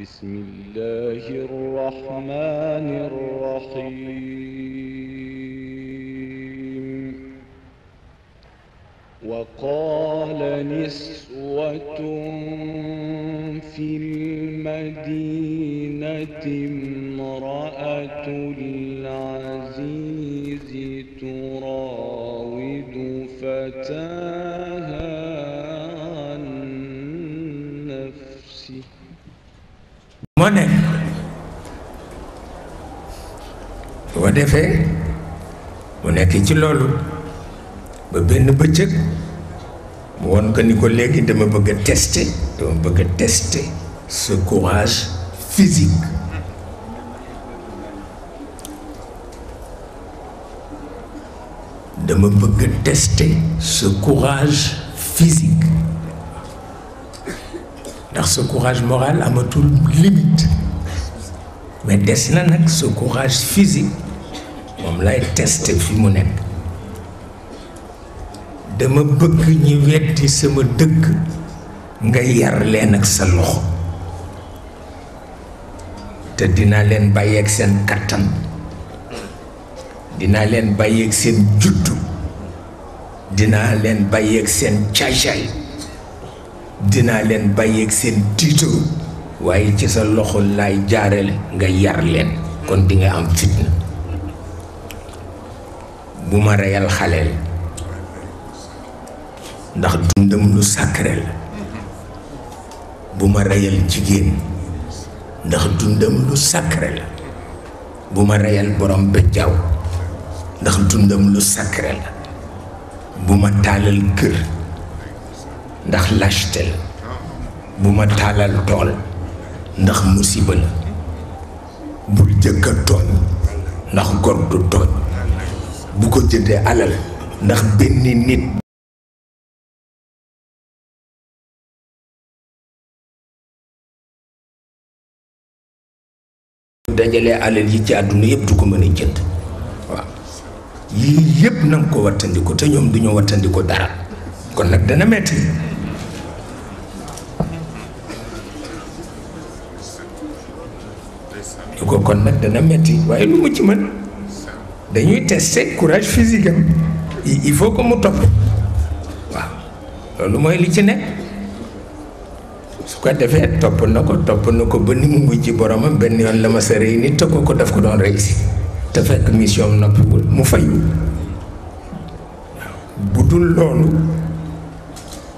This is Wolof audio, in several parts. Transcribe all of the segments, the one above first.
بسم الله الرحمن الرحيم وقال نسوة في المدينة امرأة العزيز تراود فتاها عن نفسه moo ne boo defee mu nekk ci loolu ba benn bëccëg mu won ko ni ko léegi dama bëgg a tester ce courage physique dama bëgg a tester ce courage physique ndax ce courage moral amatul limite mais des na nag ce courage physique moom lay tester fi mu nekk dama bëgg ñi weddi sama dëgg nga yar leen ak sa loxo te dinaa leen bàyyeeg seen kattan dinaa leen bàyyeeg seen juddu dinaa leen bàyyeeg seen caacaay dinaa leen bàyyeeg seen tiitoo waaye ci sa loxo laay jaarale nga yar leen kon di nga am fitna bu ma reyal xaleel ndax dundam lu sacré la bu ma reyal jigéen ndax dundam lu sacré la bu ma reyal borom bejjaaw ndax dundam lu sacré la bu ma taalal kër ndax lâcheté la bu ma taalal tool ndax musiba la bul jëkk a tooñ ndax gor du tooñ bu ko jëndee alal ndax benn nit dajalee alal yi ci àdduna yëpp du ko mën a jënd waaw yii yëpp na nga ko wattandiku te ñoom du ñu wattandiku dara kon nag dana metti du ko kon nag dana metti waaye lu mu ci mën dañuy tester courage physique am il faut que mu topp waaw loolu mooy li ci nekk su ko defee topp na ko ba ni mu mujj boromam benn yoon la ma sa rëy nit te ko daf ko doon réussi te fekk mission am noppiwul mu fayu waaw bu dul loolu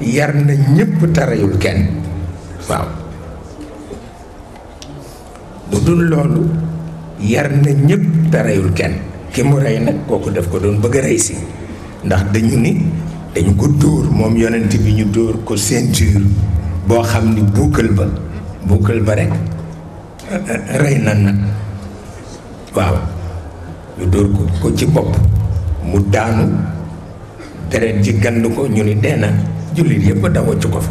yar na ñépp tarayul kenn waaw bu dul loolu yar na ñépp tarayul kenn ki mu rey nag kooku daf ko doon bëgg a rey si ndax dañu ni dañu ko dóor moom yonent bi ñu dóor ko ceinture boo xam ni buukal ba rek rey na nag waaw ñu dóor ko ci bopp mu daanu deret ji gand ko ñu ni dee na jullit yëpp da waccu ko fa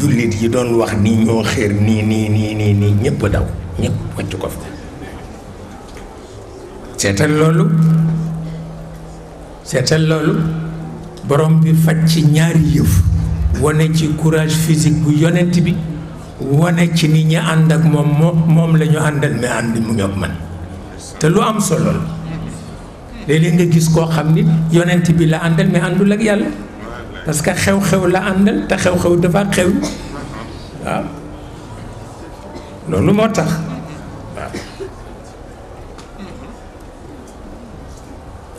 jullit yi doon wax ni ñoo xéer nii ñëpp daw ñëpp waccu ko fa seetal loolu borom bi faj ci ñaari yëf wane ci courage physique bu yonent bi wane ci ni ñi ànd ak moom la ñu àndal mais ànd mu ñoog man te lu am solo la léeg-léeg nga gis koo xam ni yonent bi la àndal mais àndul ak yàlla parce que xew-xew la àndal te xew-xew dafa xew waaw loolu moo tax waaw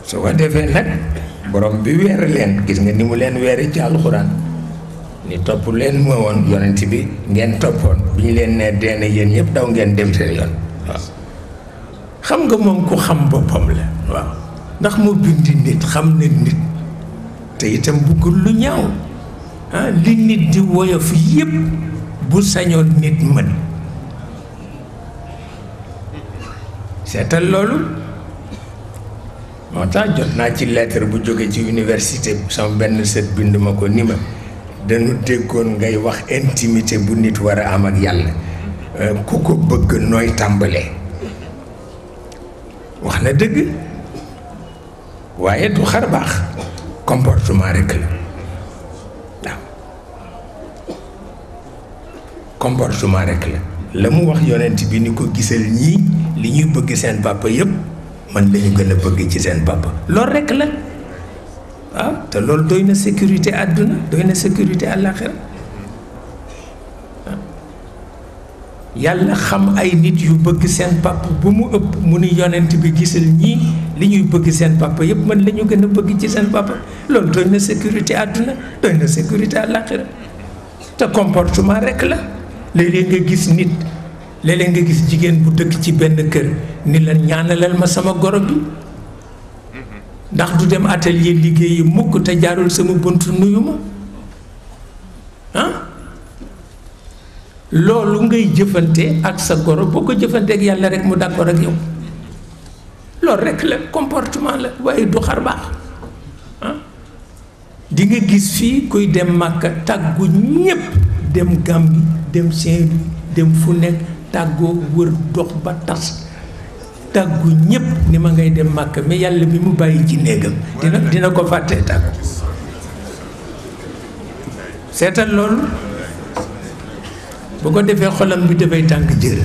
su ko defee nag borom bi weer leen gis nga ni mu leen weere ci alxuraan ni topp leen moo woon yonent bi ngeen toppoon bi ñu leen nee deena yéen ñëpp daw ngeen dem seen yoon waaw xam nga moom ku xam boppam la waaw ndax mu bindi nit xam na nit te itam buggul lu ñaaw li nit di woyof yépp bu sañoon nit mën seetal loolu moo tax jot naa ci lettre bu jóge ci université sama benn sët bind ma ko ni ma dañu déggoon ngay wax intimité bu nit war a am ak yàlla ku ko bëgg nooy tàmbalee wax na dëgg waaye du xar baax comportement rekk la waaw comportement rek la mu wax yonent bi ni ko gisal ñii li ñuy bëgg seen papa yépp man lañu gën a bëgg ci seen papa loolu rek la waaw te loolu doy na sécurité àdduna doy na sécurité àllaaxira yàlla xam ay nit yu bëgg seen papa bu mu ëpp mu ni yonent bi gisal ñii li ñuy bëgg seen papa yépp man la ñu gën a bëgg ci seen papa loolu doy na sécurité àdduna doy na sécurité àllaaxira te comportement rek la léeg-léeg nga gis nit léeg-léeg nga gis jigéen bu dëkk ci benn kër ni la ñaanalal ma sama goro bi ndax du dem atelier liggéeyi mukk te jaarul sama bunt nuyu ma ah loolu ngay jëfante ak sa goro boo ko jëfante ak yàlla rek mu d'accord ak yow loolu rek la comportement la waaye du xar baax ah di nga gis fii kuy dem Màkka tàggu ñépp dem Gàmbi dem Saint-Louis dem fu nekk tàggoo wër dox ba tas tàggu ñépp ni ma ngay dem Màkka mais yàlla mi mu bàyyi ci néegam dina ko fàttee tàggu seetal loolu bu ko defee xolam bi dafay tàng jër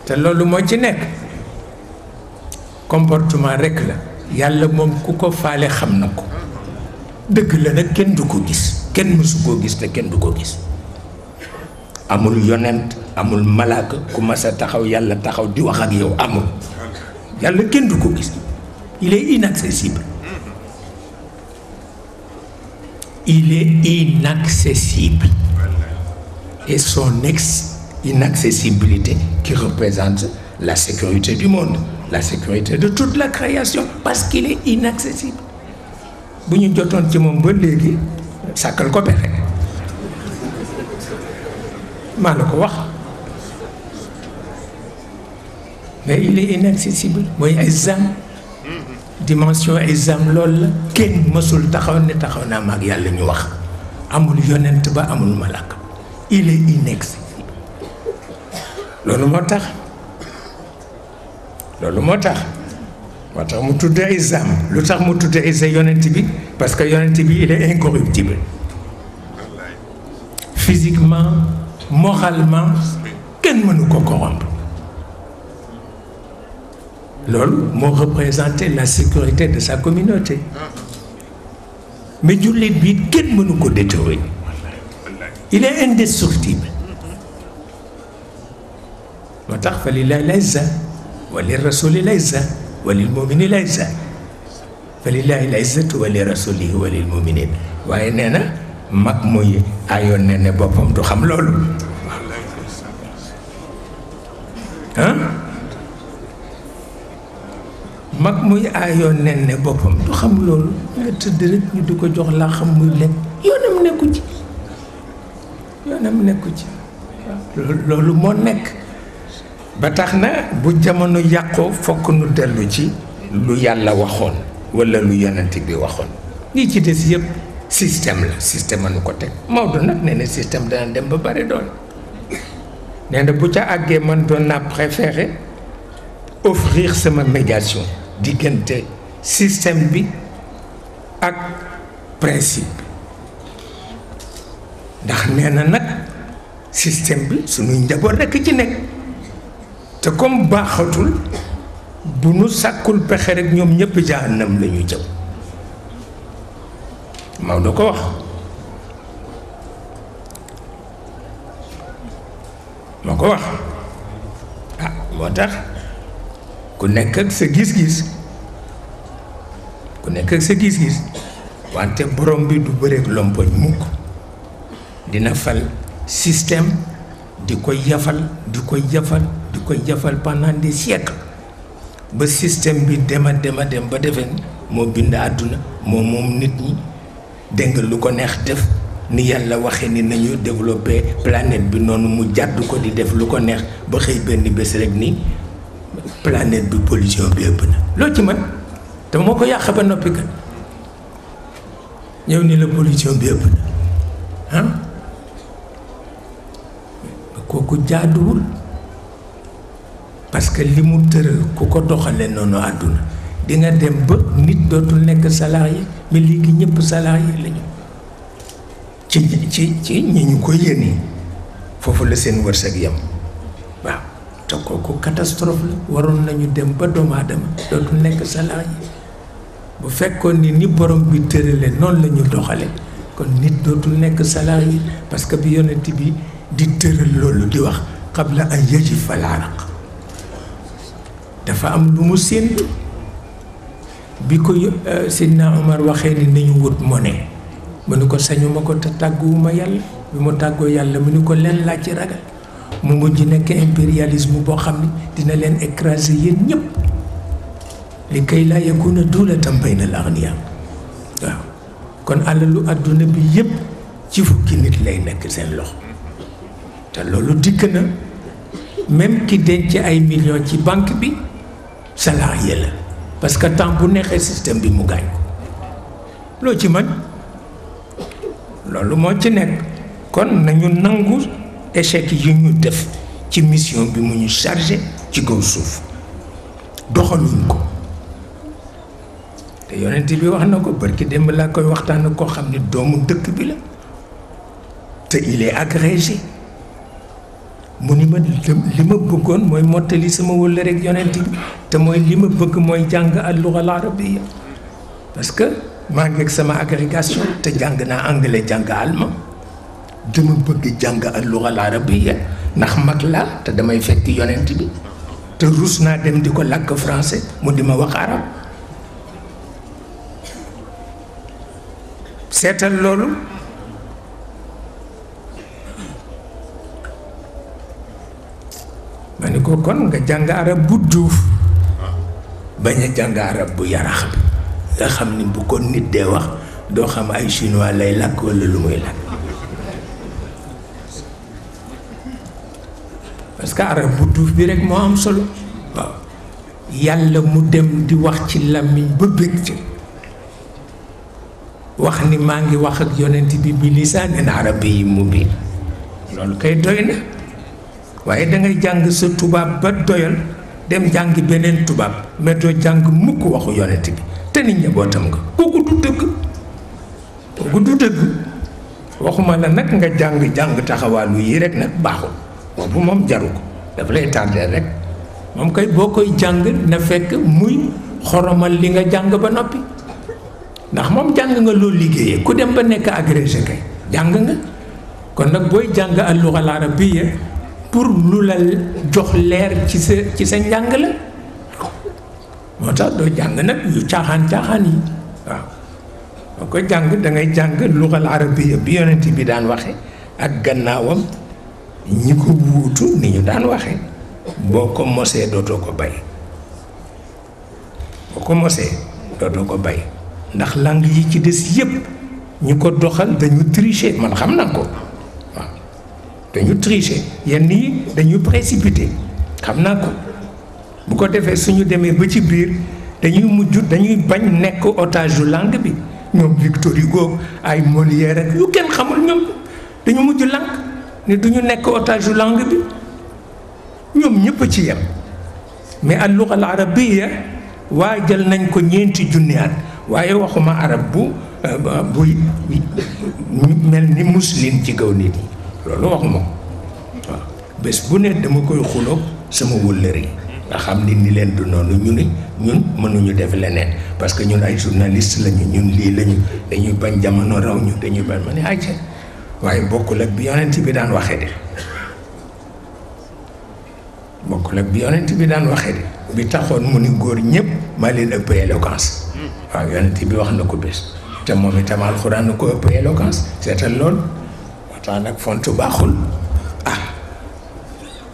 te loolu moo ci nekk comportement rekk la yàlla moom ku ko faale xam na ko dëgg la nag kenn du ko gis kenn mësu koo gis te kenn du ko gis amul yonent amul malaaka ku mas a taxaw yàlla taxaw di wax ak yow amul yàlla kenn du ko gis il est inaccessible il est inaccessible et son inaccessibilité qui représente la sécurité du monde, la sécurité de toute la création parce qu'il est inaccessible. bu ñu jotoon ci moom ba léegi sàkkal ko pexe maa la ko wax mais il est inaccessible mooy ay zam dimension ay zam loolu la kenn mësul taxaw ne taxaw naa maag yàlla ñu wax amul yonent ba amul malaka il est inaccessible loolu moo tax mu tudd ay zam lu tax mu tudd ay sa yonent bi parce que yonent bi il est incorruptible physiquement moralement kenn mënu ko corrompre loolu moo représenté la sécurité de sa communauté mais jullit bi kenn mënu ko détruire il est indestructible moo tax fa lillahi l-izza wa li rasuli l-izza wa lil mu'mini l-izza fa lillahi l-izzatu wa li rasulihi wa lil mu'minin waaye nee na mag muy ayoon ne boppam du xam loolu ah mag muy aayoon nen ne boppam du xam loolu nga tëdd rek ñu di ko jox laa xam muy lekk yoonam nekku ci loolu moo nekk ba tax na bu jamono yàqoo fokk nu dellu ci lu yàlla waxoon walla lu yonent bi waxoon lii ci des yëpp système la système anu ko teg Maodo nag nee na système dana dem ba bari doon nee na bu ca àggee man doon naa préféré offrir sama médiation diggante système bi ak principe ndax nee na nag système bi suñuy njaboot rekk ci nekk te comme baaxatul bu nu sàkkul pexe rek ñoom ñëpp jahannam la ñu jëm Maodo ko wax moo ko wax ah moo tax ku nekk ak sa gis-gis wante borom bi du bëreek lompoñ mukk dina fal système di ko yafal pendant des siècles ba système bi dem ba defe moo bind àdduna moom nit ñi dégg nga lu ko neex def ni yàlla waxee ni nañu développer planète bi noonu mu jàdd ko di def lu ko neex ba xëy benn bés rek ni planète bi pollution bi ëpp na loo ci mën te moo ko yàq ba noppi kat ñëw ni la pollution bi ëpp na ah kooku jaaduwul parce que li mu tëral ku ko doxale noonu àdduna di nga dem ba nit dootul nekk salarié mais léegi ñëpp salarié lañu ci ñi ñu ko yéene foofu la seen wërsëg yam waaw te kooku catastrophe la. waroon nañu dem ba doomu aadama dootul nekk salarié bu fekkoon ni borom bi tërale noonu la ñu doxale kon nit dootul nekk salarié parce que bi yonent bi di tëral loolu di wax qabla an yajifa al araq dafa am lu mu séentu bi ko Seydina Omar waxee ni nañu wut monnaie mu ni ko sañuma ko te tàgguwuma yàlla bi mu tàggoo yàlla mu ni ko leen laa ci ragal mu mujj nekk impérialisme boo xam ne dina leen écraser yéen ñëpp li kay laa yakuna dulatan bayna al aghniya waaw kon alalu àdduna bi yëpp ci fukki nit lay nekk seen loxo te loolu dikk na même ki denc ay millions ci banque bi salarié la parce que temps bu neexee système bi mu gaañ ko loo ci mën loolu moo ci nekk kon nañu nangu échec yi ñu def ci mission bi mu ñu chargé ci kaw suuf doxaluñ ko te yonent bi wax na ko barki démb laa koy waxtaan koo xam ne doomu dëkk bi la te il est agrégé mu ni ma li ma bëggoon mooy mottali sama wëlla rek yonent bi te mooy li ma bëgg mooy jàng al-lugha al-arabiyya parce que maa ngi ak sama agrégation te jàng naa anglais jàng allemand dama bëgg jàng al-lugha al-arabiyya ndax mag la te damay fekk yonent bi te rus naa dem di ko làkk français mu di ma wax arab seetal loolu ma ni ko kon nga jàng arab bu duuf bañ a jàng arab bu yarax bi nga xam ni bu ko nit dee wax doo xam ay chinois lay làkk walla lu muy làkk parce que arab bu duuf bi rek moo am solo waaw yàlla mu dem di wax ci làmmiñ ba bëgg ci wax ni maa ngi wax ak yonent bi lisaanin arabiyyin mubiin loolu kay doy na waaye dangay jàng sa tubaab ba doyal dem jàng beneen tubaab mais doo jàng mukk waxu yonent bi te nit njabootam nga kooku du dëgg waxuma la nag nga jàng taxawaalu yi rek nag baaxul boobu moom jaru ko dafa lay tardeel rek moom kay boo koy jàng na fekk muy xoromal li nga jàng ba noppi ndax moom jàng nga loolu liggéeyee ku dem ba nekk agrégé kay jàng nga kon nag booy jàng al-lugha al-arabiyya pour lu la jox leer ci sa njàng la moo tax doo jàng nag yu caaxaan yi waaw boo ko jàng dangay jàng lugha al-arabiyya bi yonent bi daan waxe ak gannaawam ñi ko wuutu ni ñu daan waxe boo ko mosee dootoo ko bay ndax langue yi ci des yépp ñu ko doxal dañu tricher man xam na ko waaw dañu tricher yenn yi dañu précipité xam naa ko bu ko defee suñu demee ba ci biir dañuy bañ nekk otage yu langue bi ñoom Victor Hugo ay Molière ak yu kenn xamul ñoom dañu mujj langue ni duñu nekk otage yu langue bi ñoom ñëpp ci yem mais al-lugha al-arabiyya waajal nañ ko 4 junni at waaye waxuma arab bu mel ni muslim ci kaw nit yi loolu waxuma ko waaw bés bu ne dama koy xuloo sama wëllëre yi nga xam ni leen du noonu ñun mënuñu def leneen parce que ñun ay journaliste lañu ñun lii lañu dañuy bañ jamono raw ñu dañuy bañ ma ne ay ca waaye bokkul ak bi yonent bi daan waxee de bi taxoon mu ni góor ñëpp maa leen ëpp éloquence waaw yonent bi wax na ko bés te moom itam alxuraan na ko ëpp éloquence seetal loolu waxtaan nag fontu baaxul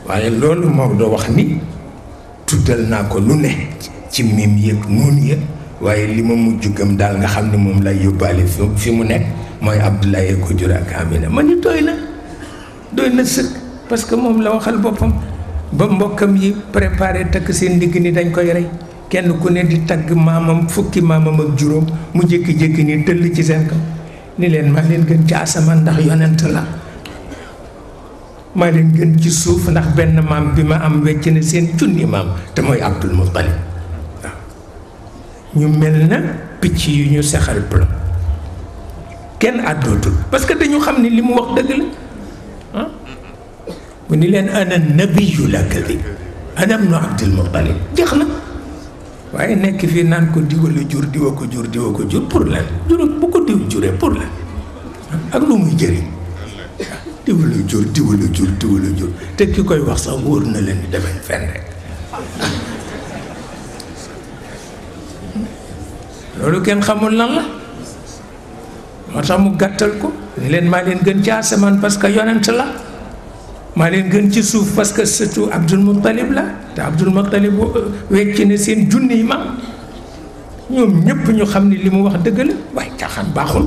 waaye loolu moom doo wax ni tuddal naa ko lu ne ci mim yëg nuun ya waaye li ma mujj gëm daal nga xam ne moom lay yóbbaale fi mu nekk mooy Abdoulaye ko jur ak Amina ma ni doy na sëkk parce que moom la waxal boppam ba mbokkam yi préparé takk seen ndigg ni dañ koy rey kenn ku ne di tagg maamam fukki maamam ak juróom mu jékki-jékki ni tëll ci seen kaw ni leen maa leen gën ci asamaan ndax yonent la maa leen gën ci suuf ndax benn maam bi ma am wecc na seen junni maam te mooy Abdul Muttalib waaw ñu mel na picc yu ñu sexal plomb kenn àddootul parce que dañu xam ni li mu wax dëgg la ah mu ni leen ana nabiyu la kadib ana ibnu Abdul Muttalib jeex na waaye nekk fii naan ko diwa la jur diwa ko jur diwa ko jur pour lan jur bu ko diw juree pour lan ak lu muy jëriñ diwa la jur diwa la jur diwa la jur te ki koy wax sax wóor na leen ni dafay fen rek loolu kenn xamul lan la moo tax mu gàttal ko ni leen maa leen gën ci asamaan parce que yonent la maa leen gën ci suuf parce que surtout Abdul Muttalib la te Abdul Muttalib wecc ne seen junni yi ma ñoom ñëpp ñu xam ni li mu wax dëgg la waaye caaxaan baaxul